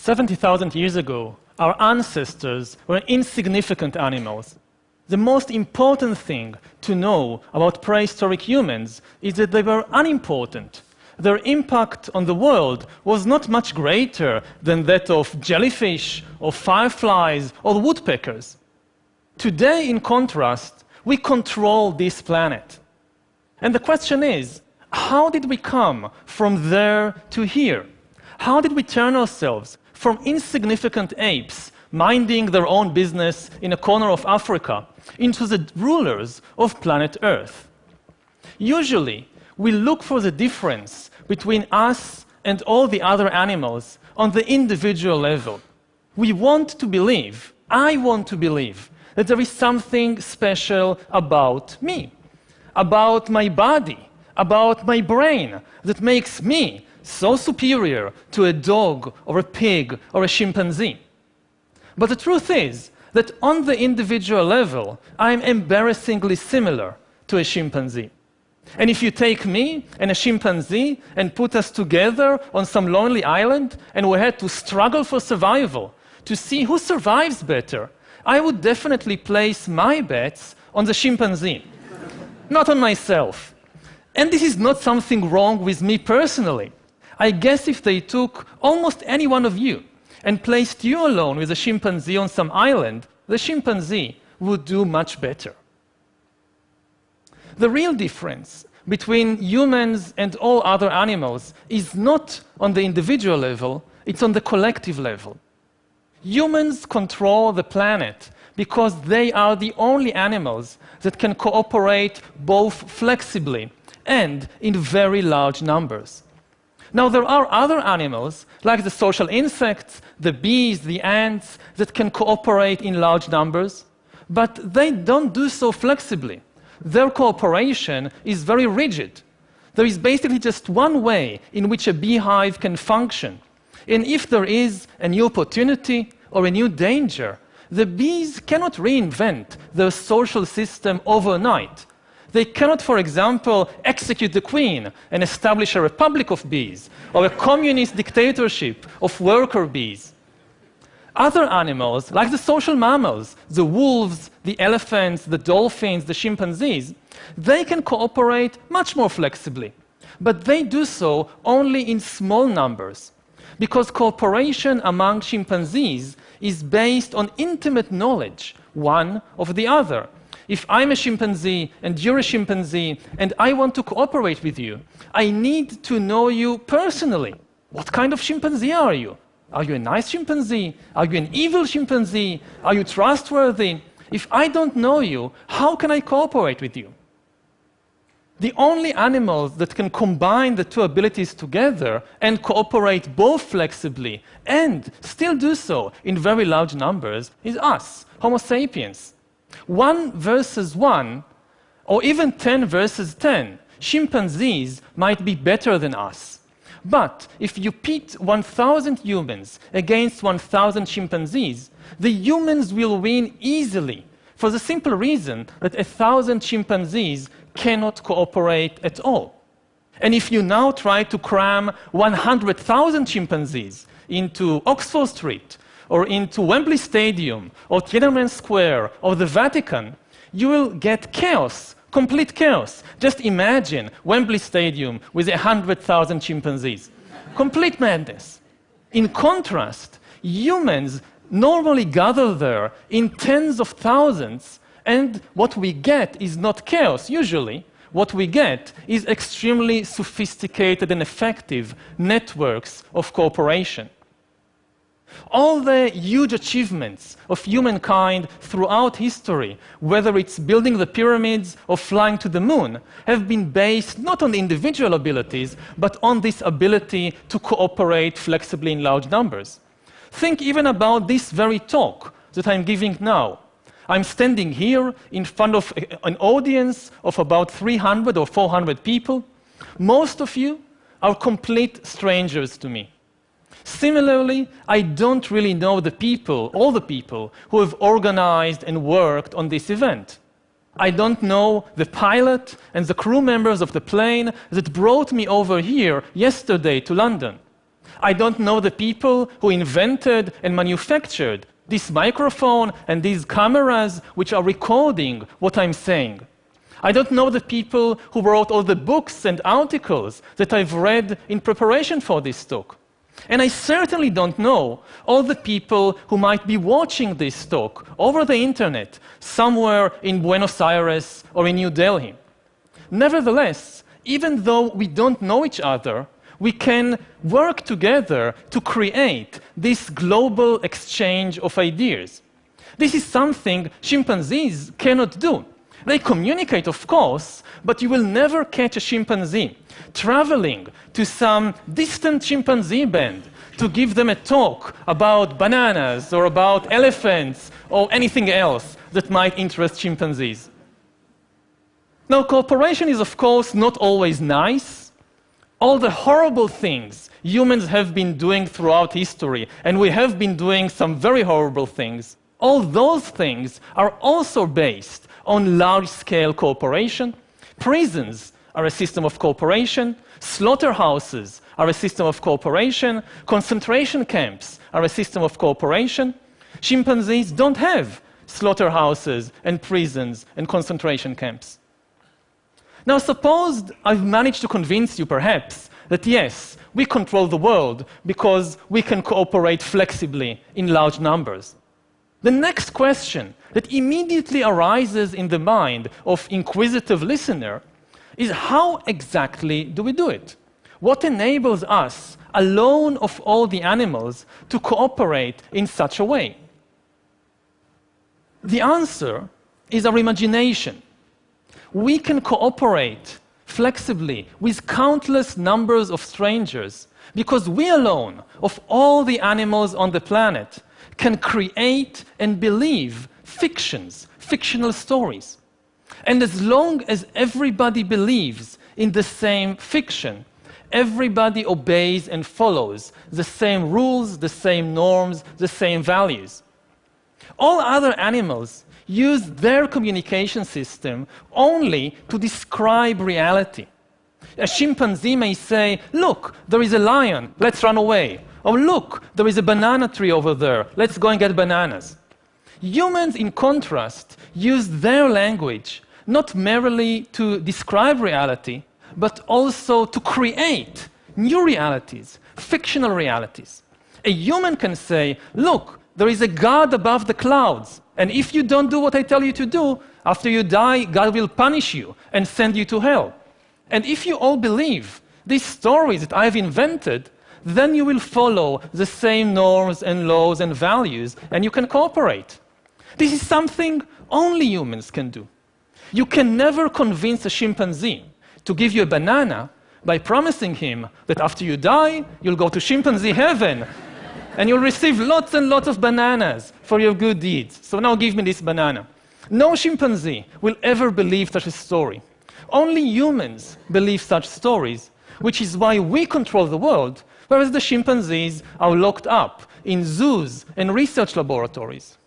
70,000 years ago, our ancestors were insignificant animals. The most important thing to know about prehistoric humans is that they were unimportant. Their impact on the world was not much greater than that of jellyfish or fireflies or woodpeckers. Today, in contrast, we control this planet. And the question is, how did we come from there to here? How did we turn ourselves from insignificant apes minding their own business in a corner of Africa into the rulers of planet Earth? Usually, we look for the difference between us and all the other animals on the individual level. We want to believe, I want to believe, that there is something special about me, about my body, about my brain, that makes me so superior to a dog or a pig or a chimpanzee. But the truth is that on the individual level, I'm embarrassingly similar to a chimpanzee. And if you take me and a chimpanzee and put us together on some lonely island and we had to struggle for survival to see who survives better, I would definitely place my bets on the chimpanzee, not on myself. And this is not something wrong with me personally. I guess if they took almost any one of you and placed you alone with a chimpanzee on some island, the chimpanzee would do much better. The real difference between humans and all other animals is not on the individual level, it's on the collective level. Humans control the planet because they are the only animals that can cooperate both flexibly and in very large numbers. Now, there are other animals, like the social insects, the bees, the ants, that can cooperate in large numbers, but they don't do so flexibly. Their cooperation is very rigid. There is basically just one way in which a beehive can function. And if there is a new opportunity or a new danger, the bees cannot reinvent their social system overnight. They cannot, for example, execute the queen and establish a republic of bees or a communist dictatorship of worker bees. Other animals, like the social mammals, the wolves, the elephants, the dolphins, the chimpanzees, they can cooperate much more flexibly. But they do so only in small numbers, because cooperation among chimpanzees is based on intimate knowledge, one of the other. If I'm a chimpanzee and you're a chimpanzee and I want to cooperate with you, I need to know you personally. What kind of chimpanzee are you? Are you a nice chimpanzee? Are you an evil chimpanzee? Are you trustworthy? If I don't know you, how can I cooperate with you? The only animals that can combine the two abilities together and cooperate both flexibly and still do so in very large numbers is us, Homo sapiens. 1 versus 1, or even 10 versus 10, chimpanzees might be better than us. But if you pit 1,000 humans against 1,000 chimpanzees, the humans will win easily, for the simple reason that 1,000 chimpanzees cannot cooperate at all. And if you now try to cram 100,000 chimpanzees into Oxford Street, or into Wembley Stadium, or Tiananmen Square, or the Vatican, you will get chaos, complete chaos. Just imagine Wembley Stadium with 100,000 chimpanzees. Complete madness. In contrast, humans normally gather there in tens of thousands, and what we get is not chaos, usually. What we get is extremely sophisticated and effective networks of cooperation. All the huge achievements of humankind throughout history, whether it's building the pyramids or flying to the moon, have been based not on individual abilities, but on this ability to cooperate flexibly in large numbers. Think even about this very talk that I'm giving now. I'm standing here in front of an audience of about 300 or 400 people. Most of you are complete strangers to me. Similarly, I don't really know the people, all the people, who have organized and worked on this event. I don't know the pilot and the crew members of the plane that brought me over here yesterday to London. I don't know the people who invented and manufactured this microphone and these cameras which are recording what I'm saying. I don't know the people who wrote all the books and articles that I've read in preparation for this talk. And I certainly don't know all the people who might be watching this talk over the internet somewhere in Buenos Aires or in New Delhi. Nevertheless, even though we don't know each other, we can work together to create this global exchange of ideas. This is something chimpanzees cannot do. They communicate, of course, but you will never catch a chimpanzee traveling to some distant chimpanzee band to give them a talk about bananas or about elephants or anything else that might interest chimpanzees. Now, cooperation is, of course, not always nice. All the horrible things humans have been doing throughout history, and we have been doing some very horrible things, all those things are also based on large-scale cooperation. Prisons are a system of cooperation. Slaughterhouses are a system of cooperation. Concentration camps are a system of cooperation. Chimpanzees don't have slaughterhouses and prisons and concentration camps. Now, suppose I've managed to convince you, perhaps, that yes, we control the world because we can cooperate flexibly in large numbers. The next question that immediately arises in the mind of inquisitive listener is how exactly do we do it? What enables us, alone of all the animals, to cooperate in such a way? The answer is our imagination. We can cooperate flexibly with countless numbers of strangers because we alone, of all the animals on the planet, can create and believe fictional stories. And as long as everybody believes in the same fiction, everybody obeys and follows the same rules, the same norms, the same values. All other animals use their communication system only to describe reality. A chimpanzee may say, look, there is a lion, let's run away. Or look, there is a banana tree over there, let's go and get bananas. Humans, in contrast, use their language not merely to describe reality, but also to create new realities, fictional realities. A human can say, look, there is a God above the clouds, and if you don't do what I tell you to do, after you die, God will punish you and send you to hell. And if you all believe these stories that I've invented, then you will follow the same norms and laws and values, and you can cooperate. This is something only humans can do. You can never convince a chimpanzee to give you a banana by promising him that after you die, you'll go to chimpanzee heaven, and you'll receive lots and lots of bananas for your good deeds. So now give me this banana. No chimpanzee will ever believe such a story. Only humans believe such stories, which is why we control the world, whereas the chimpanzees are locked up in zoos and research laboratories.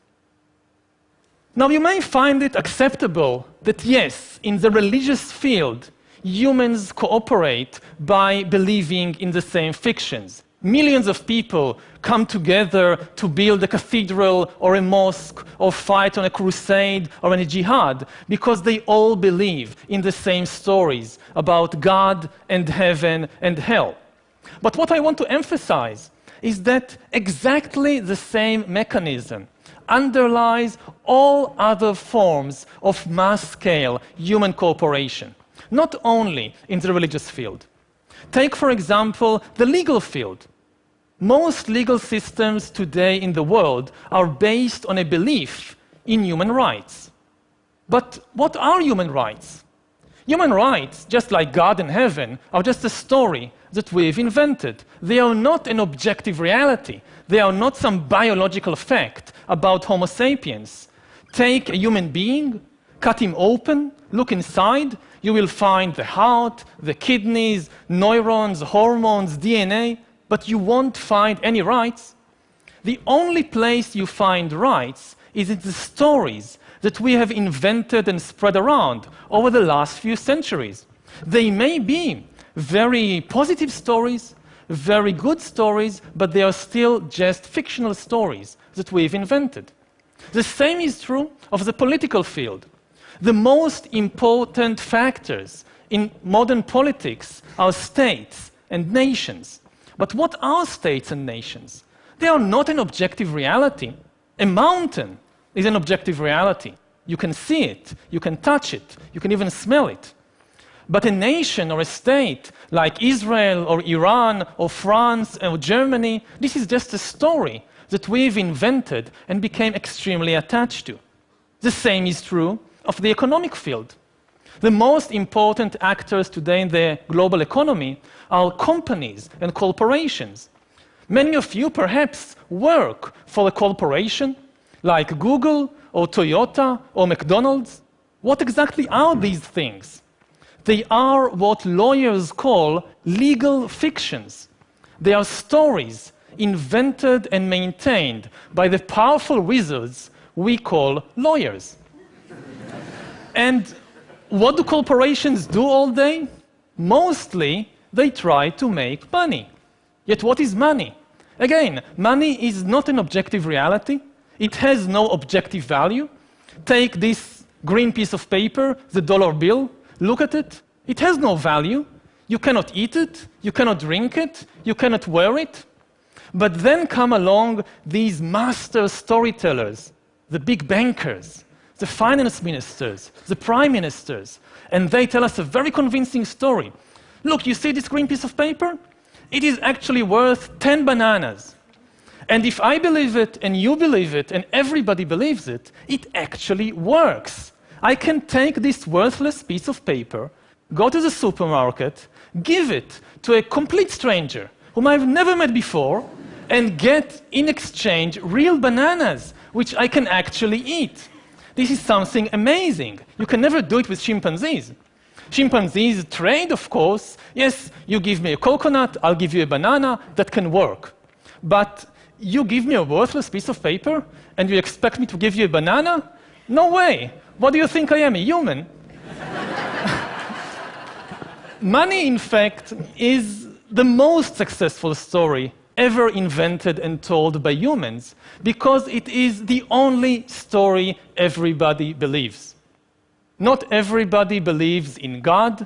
Now, you may find it acceptable that, yes, in the religious field, humans cooperate by believing in the same fictions. Millions of people come together to build a cathedral or a mosque or fight on a crusade or in a jihad because they all believe in the same stories about God and heaven and hell. But what I want to emphasize is that exactly the same mechanism underlies all other forms of mass-scale human cooperation, not only in the religious field. Take, for example, the legal field. Most legal systems today in the world are based on a belief in human rights. But what are human rights? Human rights, just like God and heaven, are just a story that we've invented. They are not an objective reality. They are not some biological fact about Homo sapiens. Take a human being, cut him open, look inside, you will find the heart, the kidneys, neurons, hormones, DNA, but you won't find any rights. The only place you find rights is in the stories that we have invented and spread around over the last few centuries. They may be very positive stories, very good stories, but they are still just fictional stories that we've invented. The same is true of the political field. The most important factors in modern politics are states and nations. But what are states and nations? They are not an objective reality. A mountain is an objective reality. You can see it, you can touch it, you can even smell it. But a nation or a state like Israel or Iran or France or Germany, this is just a story that we've invented and became extremely attached to. The same is true of the economic field. The most important actors today in the global economy are companies and corporations. Many of you perhaps work for a corporation like Google or Toyota or McDonald's. What exactly are these things? They are what lawyers call legal fictions. They are stories invented and maintained by the powerful wizards we call lawyers. And what do corporations do all day? Mostly, they try to make money. Yet what is money? Again, money is not an objective reality. It has no objective value. Take this green piece of paper, the dollar bill, look at it. It has no value. You cannot eat it, you cannot drink it, you cannot wear it. But then come along these master storytellers, the big bankers, the finance ministers, the prime ministers, and they tell us a very convincing story. Look, you see this green piece of paper? It is actually worth 10 bananas. And if I believe it, and you believe it, and everybody believes it, it actually works. I can take this worthless piece of paper, go to the supermarket, give it to a complete stranger whom I've never met before, and get in exchange real bananas, which I can actually eat. This is something amazing. You can never do it with chimpanzees. Chimpanzees trade, of course. Yes, you give me a coconut, I'll give you a banana. That can work. But you give me a worthless piece of paper, and you expect me to give you a banana? No way. What do you think I am, a human? Money, in fact, is the most successful story ever invented and told by humans, because it is the only story everybody believes. Not everybody believes in God.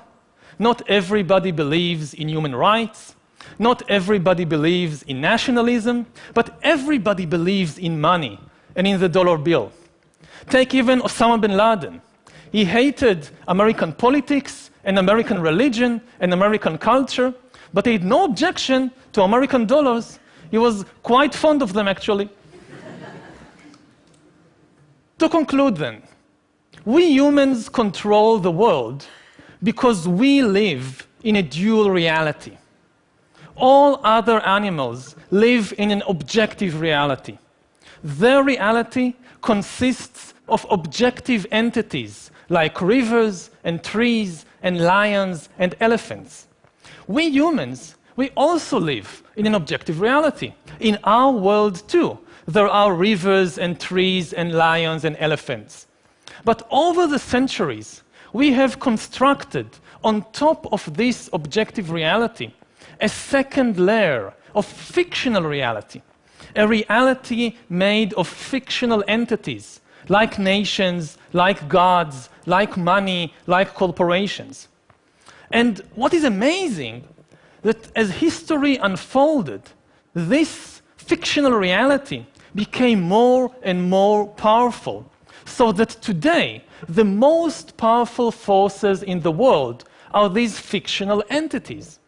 Not everybody believes in human rights. Not everybody believes in nationalism. But everybody believes in money and in the dollar bill. Take even Osama bin Laden. He hated American politics and American religion and American culture, but he had no objection to American dollars. He was quite fond of them, actually. To conclude, then, we humans control the world because we live in a dual reality. All other animals live in an objective reality. Their reality consists of objective entities like rivers and trees and lions and elephants. We humans, we also live in an objective reality. In our world, too, there are rivers and trees and lions and elephants. But over the centuries, we have constructed on top of this objective reality a second layer of fictional reality, a reality made of fictional entities, like nations, like gods, like money, like corporations. And what is amazing, that as history unfolded, this fictional reality became more and more powerful, so that today, the most powerful forces in the world are these fictional entities.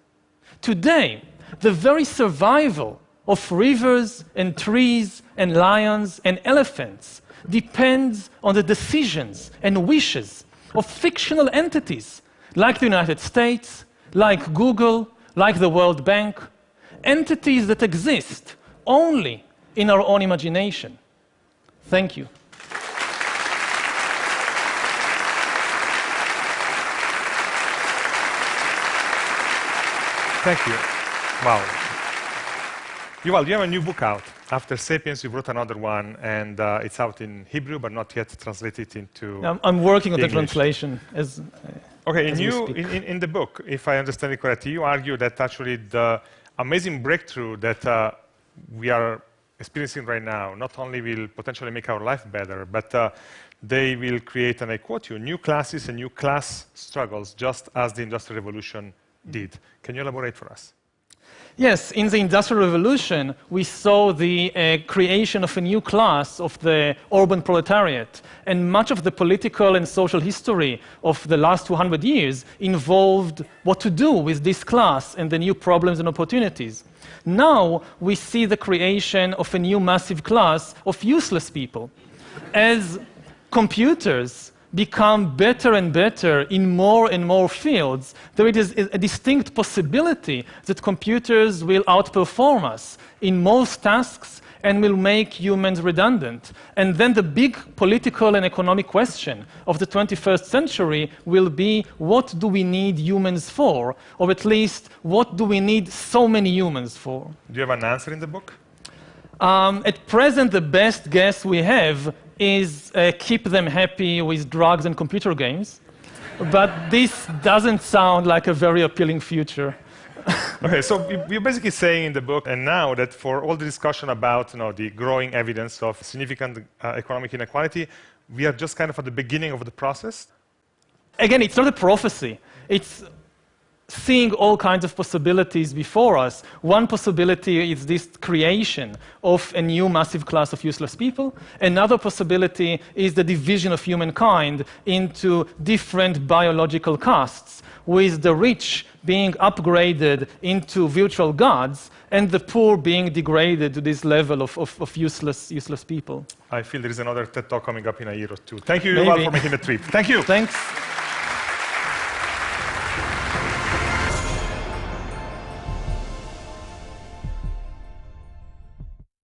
Today, the very survival of rivers and trees and lions and elephants depends on the decisions and wishes of fictional entities like the United States, like Google, like the World Bank, entities that exist only in our own imagination. Thank you. Thank you. Wow. Yuval, you have a new book out. After Sapiens, you wrote another one, and it's out in Hebrew, but not yet translated into I'm working on English. the translation. Okay, in the book, if I understand it correctly, you argue that actually the amazing breakthrough that we are experiencing right now not only will potentially make our life better, but they will create, and I quote you, new classes and new class struggles, just as the Industrial Revolution did. Can you elaborate for us? Yes, in the Industrial Revolution, we saw the creation of a new class of the urban proletariat, and much of the political and social history of the last 200 years involved what to do with this class and the new problems and opportunities. Now, we see the creation of a new massive class of useless people. As computers become better and better in more and more fields, there is a distinct possibility that computers will outperform us in most tasks and will make humans redundant. And then the big political and economic question of the 21st century will be, what do we need humans for? Or at least, what do we need so many humans for? Do you have an answer in the book? At present, the best guess we have is keep them happy with drugs and computer games. But this doesn't sound like a very appealing future. Okay, so you're basically saying in the book, and now that for all the discussion about the growing evidence of significant economic inequality, we are just kind of at the beginning of the process? Again, it's not a prophecy. It's seeing all kinds of possibilities before us. One possibility is this creation of a new massive class of useless people. Another possibility is the division of humankind into different biological castes, with the rich being upgraded into virtual gods and the poor being degraded to this level of useless people. I feel there is another TED Talk coming up in a year or two. Thank you, Yuval, for making the trip. Thank you. Thanks.